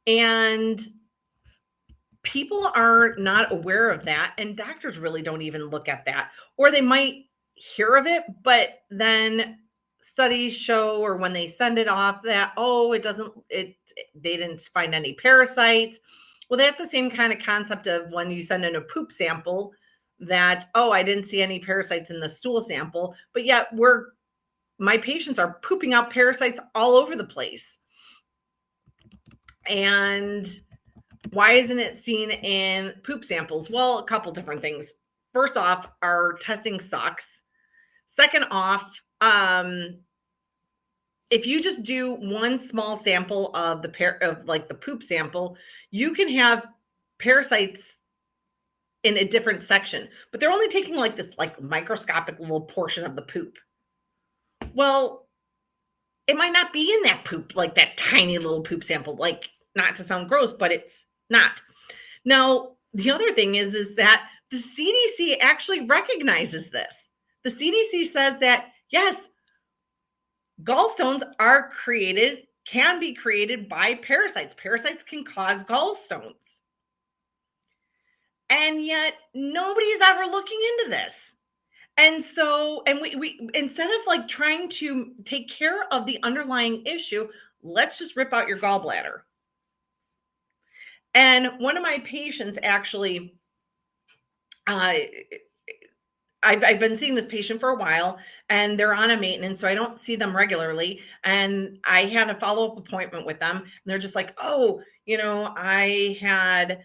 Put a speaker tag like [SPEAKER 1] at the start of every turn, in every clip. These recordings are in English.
[SPEAKER 1] And people are not aware of that, and doctors really don't even look at that, or they might hear of it, but then studies show, or when they send it off, that, oh, it doesn't, they didn't find any parasites. Well, that's the same kind of concept of when you send in a poop sample, that, oh, I didn't see any parasites in the stool sample, but yet my patients are pooping out parasites all over the place. And why isn't it seen in poop samples? Well, a couple different things. First off, our testing sucks. Second off, if you just do one small sample of the poop sample, you can have parasites in a different section, but they're only taking like this like microscopic little portion of the poop. Well, it might not be in that poop, like that tiny little poop sample, like, not to sound gross, but it's not. Now, the other thing is that the CDC actually recognizes this. The CDC says that, yes, gallstones can be created by parasites. Parasites can cause gallstones. And yet nobody's ever looking into this. And so, and we instead of like trying to take care of the underlying issue, let's just rip out your gallbladder. And one of my patients actually, I've been seeing this patient for a while, and they're on a maintenance, so I don't see them regularly. And I had a follow-up appointment with them, and they're just like, oh, I had,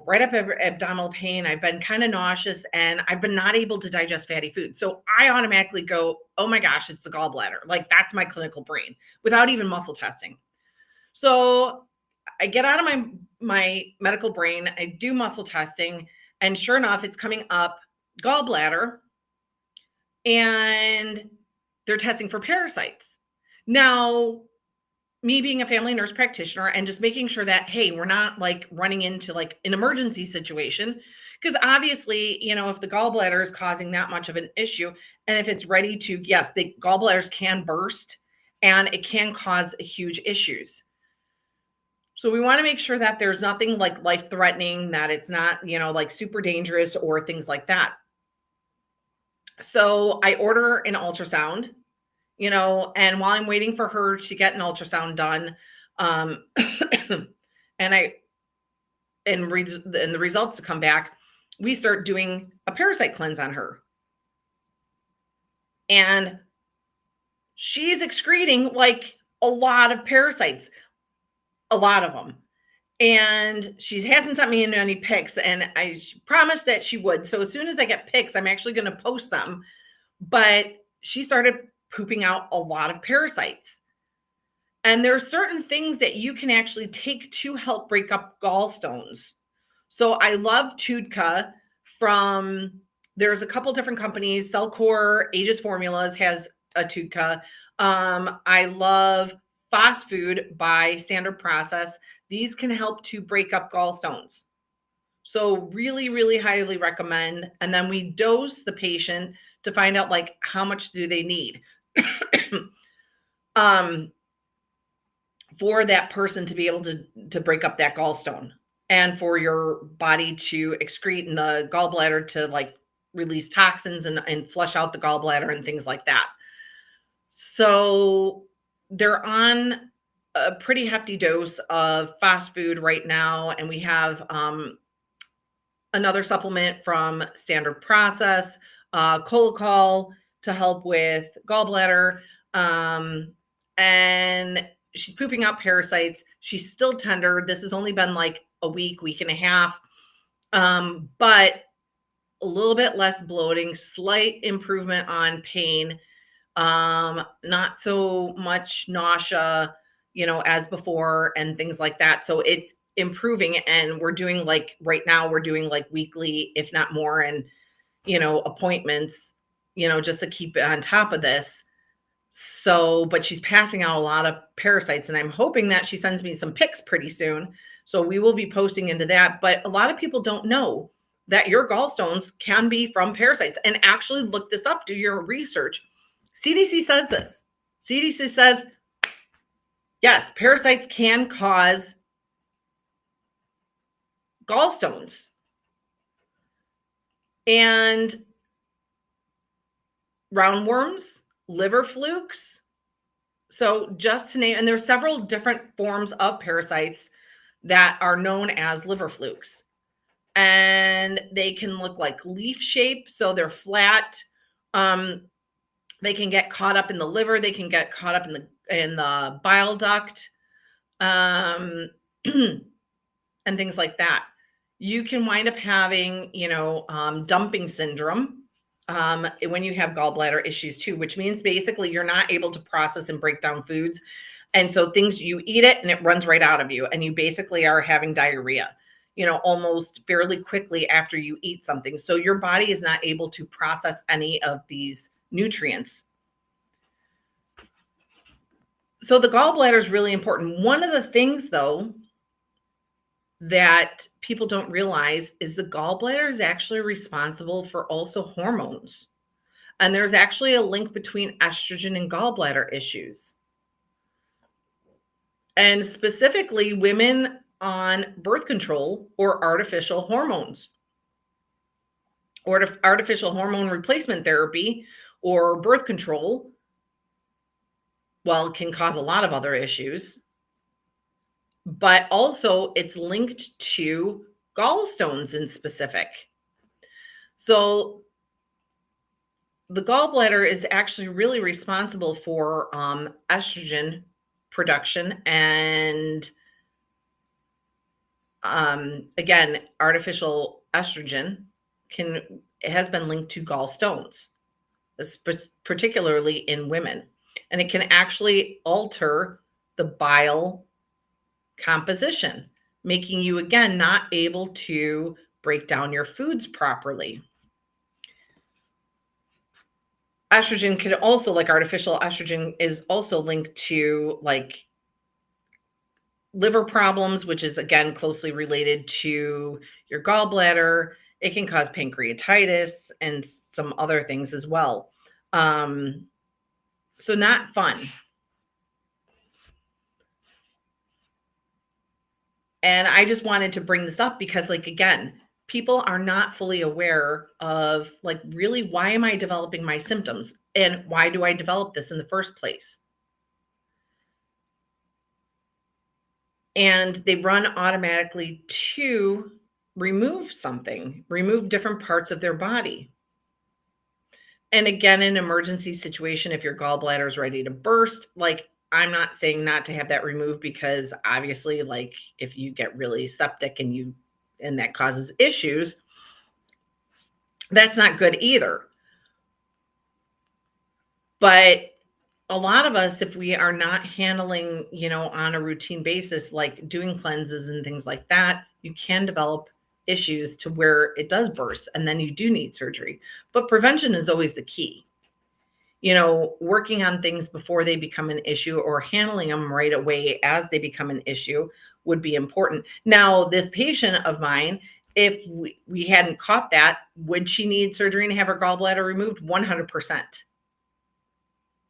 [SPEAKER 1] right up abdominal pain. I've been kind of nauseous, and I've been not able to digest fatty food. So I automatically go, oh my gosh, it's the gallbladder. Like, that's my clinical brain, without even muscle testing. So I get out of my medical brain, I do muscle testing, and sure enough, it's coming up gallbladder, and they're testing for parasites. Now, me being a family nurse practitioner and just making sure that, hey, we're not like running into like an emergency situation, because obviously, if the gallbladder is causing that much of an issue, and if it's ready to, yes, the gallbladders can burst and it can cause huge issues. So we want to make sure that there's nothing like life-threatening, that it's not, like super dangerous or things like that. So I order an ultrasound, and while I'm waiting for her to get an ultrasound done, and the results to come back, we start doing a parasite cleanse on her. And she's excreting like a lot of parasites, a lot of them. And she hasn't sent me any pics, and I promised that she would. So as soon as I get pics, I'm actually going to post them. But she started pooping out a lot of parasites. And there are certain things that you can actually take to help break up gallstones. So I love Tudka there's a couple different companies. Cellcore Aegis Formulas has a Tudka. I love Fast Food by Standard Process. These can help to break up gallstones. So really, really highly recommend. And then we dose the patient to find out like how much do they need for that person to be able to break up that gallstone, and for your body to excrete in the gallbladder to like release toxins and flush out the gallbladder and things like that. So they're on a pretty hefty dose of fast food right now. And we have another supplement from Standard Process, Colocol, to help with gallbladder. And she's pooping out parasites. She's still tender. This has only been like a week and a half. But a little bit less bloating, slight improvement on pain, not so much nausea, as before, and things like that. So it's improving, and we're doing like right now, we're doing like weekly, if not more, and appointments, just to keep on top of this. So, but she's passing out a lot of parasites, and I'm hoping that she sends me some pics pretty soon. So we will be posting into that. But a lot of people don't know that your gallstones can be from parasites, and actually look this up, do your research. CDC says this. CDC says, yes, parasites can cause gallstones and roundworms, liver flukes. So just to name, and there's several different forms of parasites that are known as liver flukes. And they can look like leaf shape, so they're flat. Um, they can get caught up in the liver, they can get caught up in the bile duct, um, and things like that. You can wind up having, dumping syndrome when you have gallbladder issues too, which means basically you're not able to process and break down foods. And so things, you eat it and it runs right out of you, and you basically are having diarrhea, almost fairly quickly after you eat something. So your body is not able to process any of these nutrients. So the gallbladder is really important. One of the things, though, that people don't realize is the gallbladder is actually responsible for also hormones. And there's actually a link between estrogen and gallbladder issues. And specifically, women on birth control or artificial hormones, or artificial hormone replacement therapy or birth control, well, it can cause a lot of other issues. But also it's linked to gallstones in specific. So the gallbladder is actually really responsible for estrogen production, and again, artificial estrogen has been linked to gallstones, particularly in women, and it can actually alter the bile composition, making you, again, not able to break down your foods properly. Estrogen can also, like artificial estrogen, is also linked to like liver problems, which is again closely related to your gallbladder. It can cause pancreatitis and some other things as well. So not fun. And I just wanted to bring this up because, like, again, people are not fully aware of, like, really, why am I developing my symptoms? And why do I develop this in the first place? And they run automatically to remove something, remove different parts of their body. And again, in an emergency situation, if your gallbladder is ready to burst, like, I'm not saying not to have that removed, because obviously, like, if you get really septic and that causes issues, that's not good either. But a lot of us, if we are not handling, on a routine basis, like doing cleanses and things like that, you can develop issues to where it does burst, and then you do need surgery. But prevention is always the key. Working on things before they become an issue, or handling them right away as they become an issue, would be important. Now, this patient of mine, if we hadn't caught that, would she need surgery and have her gallbladder removed? 100%.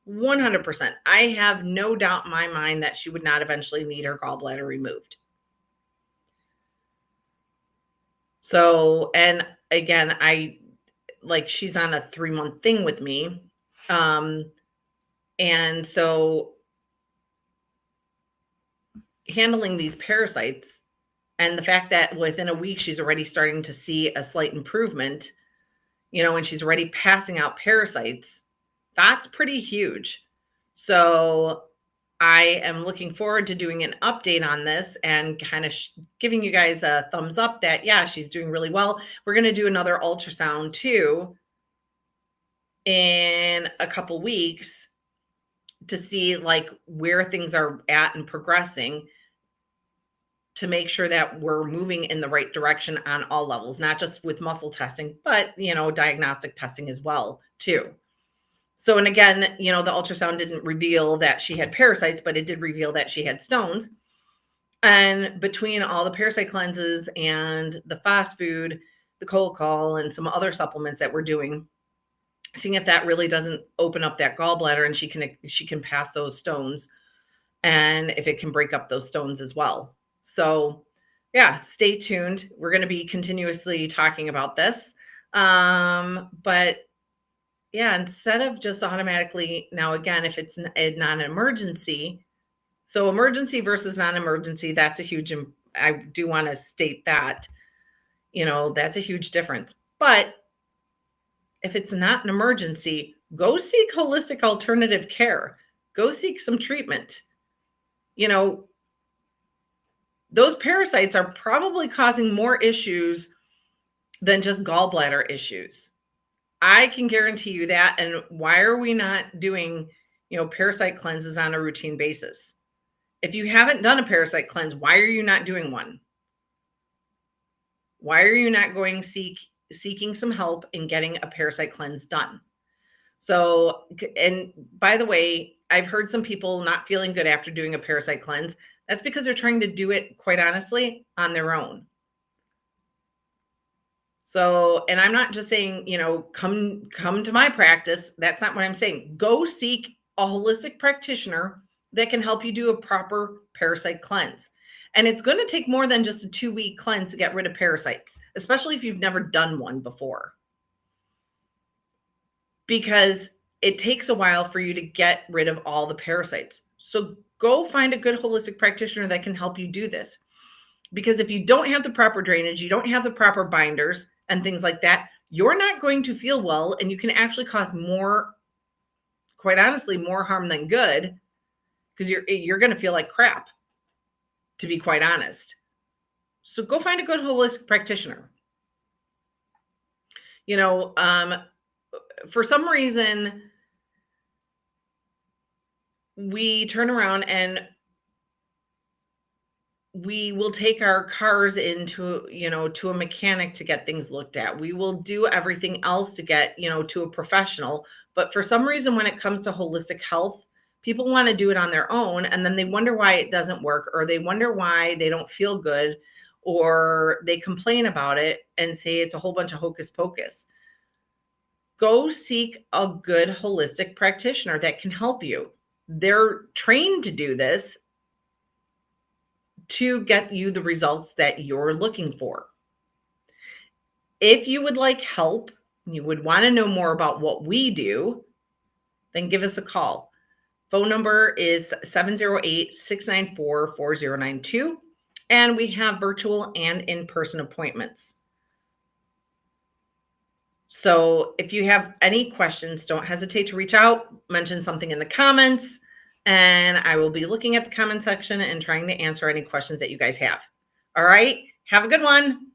[SPEAKER 1] 100%. I have no doubt in my mind that she would not eventually need her gallbladder removed. So, and again, she's on a 3-month thing with me. And so handling these parasites, and the fact that within a week she's already starting to see a slight improvement, and she's already passing out parasites, that's pretty huge. So I am looking forward to doing an update on this and kind of giving you guys a thumbs up that, yeah, she's doing really well. We're going to do another ultrasound too in a couple weeks to see like where things are at and progressing, to make sure that we're moving in the right direction on all levels, not just with muscle testing, but, diagnostic testing as well too. So, and again, the ultrasound didn't reveal that she had parasites, but it did reveal that she had stones. And between all the parasite cleanses and the fast food, the cold call, and some other supplements that we're doing, seeing if that really doesn't open up that gallbladder and she can pass those stones, and if it can break up those stones as well. So yeah, stay tuned. We're going to be continuously talking about this. But yeah, instead of just automatically, now again, if it's a non-emergency, so emergency versus non-emergency, that's a huge, I do want to state that, that's a huge difference. But if it's not an emergency, go seek holistic alternative care. Go seek some treatment. You know, those parasites are probably causing more issues than just gallbladder issues. I can guarantee you that. And why are we not doing, parasite cleanses on a routine basis? If you haven't done a parasite cleanse, why are you not doing one? Why are you not seeking some help in getting a parasite cleanse done? So, and by the way, I've heard some people not feeling good after doing a parasite cleanse. That's because they're trying to do it, quite honestly, on their own. So, and I'm not just saying, come to my practice. That's not what I'm saying. Go seek a holistic practitioner that can help you do a proper parasite cleanse. And it's going to take more than just a 2-week cleanse to get rid of parasites, especially if you've never done one before. Because it takes a while for you to get rid of all the parasites. So go find a good holistic practitioner that can help you do this. Because if you don't have the proper drainage, you don't have the proper binders and things like that, you're not going to feel well, and you can actually cause more, quite honestly, more harm than good, because you're going to feel like crap, to be quite honest. So go find a good holistic practitioner. For some reason, we turn around and we will take our cars into, to a mechanic to get things looked at. We will do everything else to get, to a professional. But for some reason, when it comes to holistic health, people want to do it on their own. And then they wonder why it doesn't work, or they wonder why they don't feel good, or they complain about it and say it's a whole bunch of hocus pocus. Go seek a good holistic practitioner that can help you. They're trained to do this, to get you the results that you're looking for. If you would like help, you would want to know more about what we do, then give us a call. Phone number is 708-694-4092, and we have virtual and in-person appointments. So if you have any questions, don't hesitate to reach out, mention something in the comments, and I will be looking at the comment section and trying to answer any questions that you guys have. All right. Have a good one.